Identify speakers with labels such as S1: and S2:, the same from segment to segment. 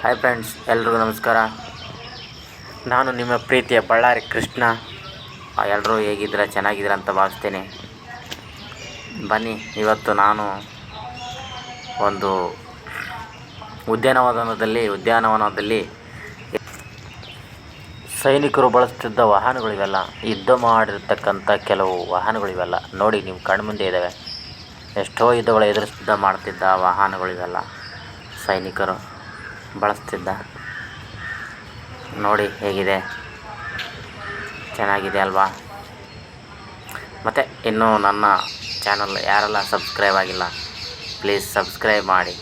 S1: Hi friends, ಎಲ್ರಿಗೂ ನಮಸ್ಕಾರ. ನಾನು ನಿಮ್ಮ ಪ್ರೀತಿಯ ಬಳ್ಳಾರಿ ಕೃಷ್ಣ. ಎಲ್ಲರೂ ಹೇಗಿದ್ದೀರಾ? ಚೆನ್ನಾಗಿದ್ದೀರಾ ಅಂತ ಭಾವಿಸ್ತೀನಿ. ಬನ್ನಿ, ಇವತ್ತು ನಾನು ಒಂದು ಉದ್ಯಾನವನದಲ್ಲಿ ಸೈನಿಕರು ಬಳಸ್ತಿದ್ದ ವಾಹನಗಳಿವೆಲ್ಲ, ಯುದ್ಧ ಮಾಡಿರ್ತಕ್ಕಂಥ ಕೆಲವು ವಾಹನಗಳಿವೆಲ್ಲ ನೋಡಿ, ನಿಮ್ಮ ಕಣ್ಮುಂದೆ ಇದ್ದಾವೆ. ಎಷ್ಟೋ ಯುದ್ಧಗಳು ಎದುರಿಸ್ತಿದ್ದ ಮಾಡ್ತಿದ್ದ ವಾಹನಗಳಿವೆಲ್ಲ ಸೈನಿಕರು ಬಳಸ್ತಿದ್ದ. ನೋಡಿ ಹೇಗಿದೆ, ಚೆನ್ನಾಗಿದೆ ಅಲ್ವಾ? ಮತ್ತು ಇನ್ನೂ ನನ್ನ ಚಾನಲ್ ಯಾರೆಲ್ಲ ಸಬ್ಸ್ಕ್ರೈಬ್ ಆಗಿಲ್ಲ, ಪ್ಲೀಸ್ ಸಬ್ಸ್ಕ್ರೈಬ್ ಮಾಡಿ,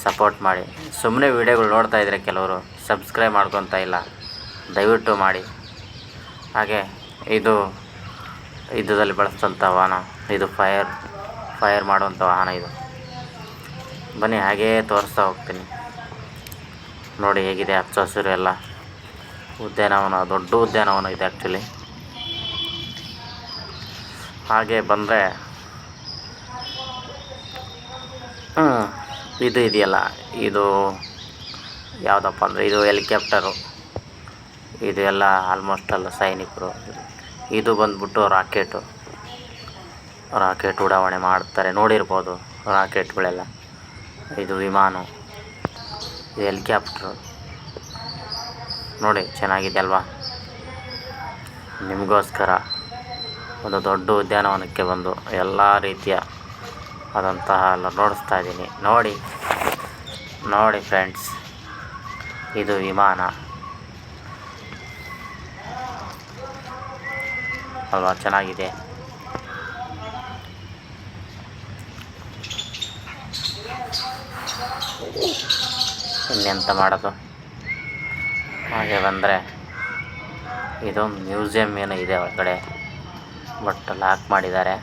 S1: ಸಪೋರ್ಟ್ ಮಾಡಿ. ಸುಮ್ಮನೆ ವೀಡಿಯೋಗಳು ನೋಡ್ತಾ ಇದ್ದರೆ ಕೆಲವರು ಸಬ್ಸ್ಕ್ರೈಬ್ ಮಾಡ್ಕೊತಾ ಇಲ್ಲ, ದಯವಿಟ್ಟು ಮಾಡಿ. ಹಾಗೆ ಇದು ಯುದ್ಧದಲ್ಲಿ ಬಳಸಿದಂಥ ವಾಹನ, ಇದು ಫೈರ್ ಮಾಡುವಂಥ ವಾಹನ ಇದು. ಬನ್ನಿ, ಹಾಗೇ ತೋರಿಸ್ತಾ ಹೋಗ್ತೀನಿ. ನೋಡಿ ಹೇಗಿದೆ, ಹಚ್ಚ ಹಸಿರು ಎಲ್ಲ ಉದ್ಯಾನವನ, ದೊಡ್ಡ ಉದ್ಯಾನವನ ಇದೆ ಆ್ಯಕ್ಚುಲಿ. ಹಾಗೆ ಬಂದರೆ ಇದು ಇದೆಯಲ್ಲ, ಇದು ಯಾವುದಪ್ಪ ಅಂದರೆ ಇದು ಹೆಲಿಕಾಪ್ಟರು. ಇದು ಎಲ್ಲ ಆಲ್ಮೋಸ್ಟ್ ಅಲ್ಲ ಸೈನಿಕರು. ಇದು ಬಂದ್ಬಿಟ್ಟು ರಾಕೆಟ್ ಉಡಾವಣೆ ಮಾಡ್ತಾರೆ, ನೋಡಿರ್ಬೋದು ರಾಕೆಟ್ಗಳೆಲ್ಲ. ಇದು ವಿಮಾನ, ಇದು ಹೆಲಿಕಾಪ್ಟ್ರು. ನೋಡಿ ಚೆನ್ನಾಗಿದೆ ಅಲ್ವಾ? ನಿಮಗೋಸ್ಕರ ಒಂದು ದೊಡ್ಡ ಉದ್ಯಾನವನಕ್ಕೆ ಬಂದು ಎಲ್ಲ ರೀತಿಯ ಆದಂತಹ ಎಲ್ಲ ನೋಡಿಸ್ತಾ ಇದ್ದೀನಿ. ನೋಡಿ ಫ್ರೆಂಡ್ಸ್, ಇದು ವಿಮಾನ ಅಲ್ವಾ? ಚೆನ್ನಾಗಿದೆ. ಇನ್ನೆಂತ ಮಾಡೋದು. ಹಾಗೆ ಬಂದರೆ ಇದು ಮ್ಯೂಸಿಯಮ್ ಏನೋ ಇದೆ ಒಳಗಡೆ, ಬಟ್ ಲಾಕ್ ಮಾಡಿದ್ದಾರೆ.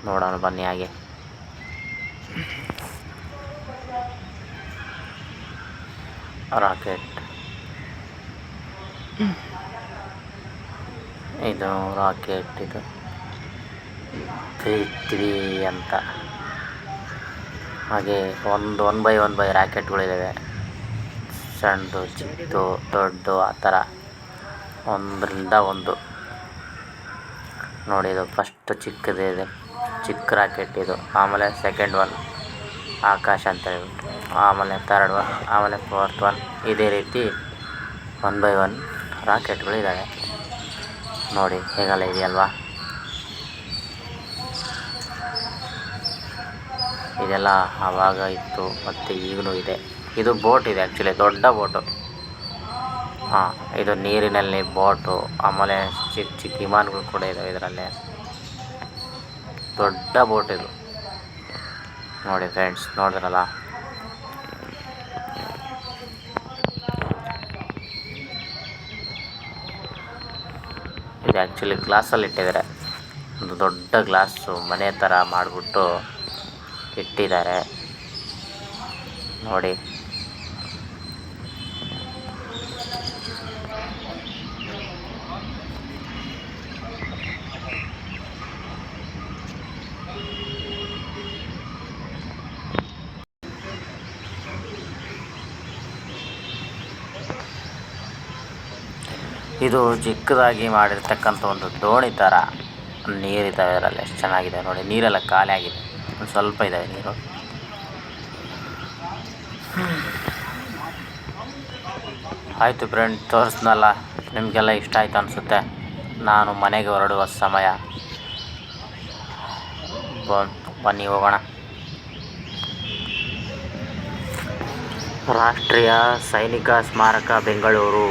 S1: ನೋಡೋಣ ಬನ್ನಿ. ಹಾಗೆ ರಾಕೆಟ್, ಇದು ರಾಕೆಟ್, ಇದು ಪೃಥ್ವಿ ಅಂತ. ಹಾಗೆ ಒನ್ ಬೈ ರಾಕೆಟ್ಗಳಿದ್ದಾವೆ, ಸಣ್ಣದು, ಚಿಕ್ಕದು, ದೊಡ್ಡ, ಆ ಥರ ಒಂದರಿಂದ ಒಂದು. ನೋಡಿ, ಇದು ಫಸ್ಟ್ ಚಿಕ್ಕದೇ ಇದೆ, ಚಿಕ್ಕ ರಾಕೆಟ್ ಇದು. ಆಮೇಲೆ ಸೆಕೆಂಡ್ ಒನ್ ಆಕಾಶ ಅಂತ ಹೇಳ್ಬಿಟ್ಟು, ಆಮೇಲೆ ಥರ್ಡ್ ಒನ್, ಆಮೇಲೆ ಫೋರ್ತ್ ಒನ್. ಇದೇ ರೀತಿ 1 by 1 ರಾಕೆಟ್ಗಳಿದ್ದಾವೆ. ನೋಡಿ ಹೇಗೆಲ್ಲ ಇದೆಯಲ್ವಾ? ಇದೆಲ್ಲ ಆವಾಗ ಇತ್ತು ಮತ್ತು ಈಗಲೂ ಇದೆ. ಇದು ಬೋಟ್ ಇದೆ ಆ್ಯಕ್ಚುಲಿ, ದೊಡ್ಡ ಬೋಟು. ಇದು ನೀರಿನಲ್ಲಿ ಬೋಟು. ಆಮೇಲೆ ಚಿಕ್ಕ ವಿಮಾನಗಳು ಕೂಡ ಇದ್ದಾವೆ ಇದರಲ್ಲೇ. ದೊಡ್ಡ ಬೋಟ್ ಇದು. ನೋಡಿ ಫ್ರೆಂಡ್ಸ್, ನೋಡಿದ್ರಲ್ಲ? ಇದು ಆ್ಯಕ್ಚುಲಿ ಗ್ಲಾಸಲ್ಲಿ ಇಟ್ಟಿದ್ದಾರೆ. ಒಂದು ದೊಡ್ಡ ಗ್ಲಾಸು ಮನೆ ಥರ ಮಾಡಿಬಿಟ್ಟು ಇಟ್ಟಿದ್ದಾರೆ ನೋಡಿ. ಇದು ಚಿಕ್ಕದಾಗಿ ಮಾಡಿರ್ತಕ್ಕಂಥ ಒಂದು ದೋಣಿ ಥರ. ನೀರಿದ್ದಾವೆ ಅದರಲ್ಲಿ, ಎಷ್ಟು ಚೆನ್ನಾಗಿದೆ ನೋಡಿ. ನೀರೆಲ್ಲ ಖಾಲಿ ಆಗಿದೆ, ಒಂದು ಸ್ವಲ್ಪ ಇದ್ದಾವೆ ನೀರು. ಆಯಿತು ಫ್ರೆಂಡ್, ತೋರಿಸ್ನಲ್ಲ, ನಿಮಗೆಲ್ಲ ಇಷ್ಟ ಆಯಿತು ಅನಿಸುತ್ತೆ. ನಾನು ಮನೆಗೆ ಹೊರಡುವ ಸಮಯ. ಬನ್ನಿ ಹೋಗೋಣ. ರಾಷ್ಟ್ರೀಯ ಸೈನಿಕ ಸ್ಮಾರಕ ಬೆಂಗಳೂರು.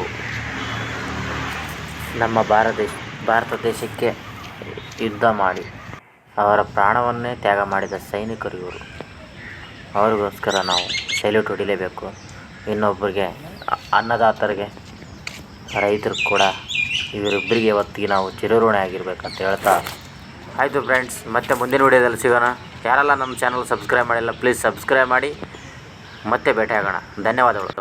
S1: ನಮ್ಮ ಭಾರತ ದೇಶಕ್ಕೆ ಯುದ್ಧ ಮಾಡಿ ಅವರ ಪ್ರಾಣವನ್ನೇ ತ್ಯಾಗ ಮಾಡಿದ ಸೈನಿಕರು ಇವರು. ಅವ್ರಿಗೋಸ್ಕರ ನಾವು ಸೆಲ್ಯೂಟ್ ಹೊಡಿಲೇಬೇಕು. ಇನ್ನೊಬ್ಬರಿಗೆ, ಅನ್ನದಾತರಿಗೆ, ರೈತರಿಗೆ ಕೂಡ ಇವರಿಬ್ಬರಿಗೆ ಹೊತ್ತಿಗೆ ನಾವು ಚಿರಋಣಿ ಆಗಿರ್ಬೇಕಂತ ಹೇಳ್ತಾ, ಆಯಿತು ಫ್ರೆಂಡ್ಸ್, ಮತ್ತೆ ಮುಂದಿನ ವಿಡಿಯೋದಲ್ಲಿ ಸಿಗೋಣ. ಯಾರೆಲ್ಲ ನಮ್ಮ ಚಾನಲ್ ಸಬ್ಸ್ಕ್ರೈಬ್ ಮಾಡಿಲ್ಲ, ಪ್ಲೀಸ್ ಸಬ್ಸ್ಕ್ರೈಬ್ ಮಾಡಿ. ಮತ್ತೆ ಭೇಟಿ ಆಗೋಣ. ಧನ್ಯವಾದಗಳು.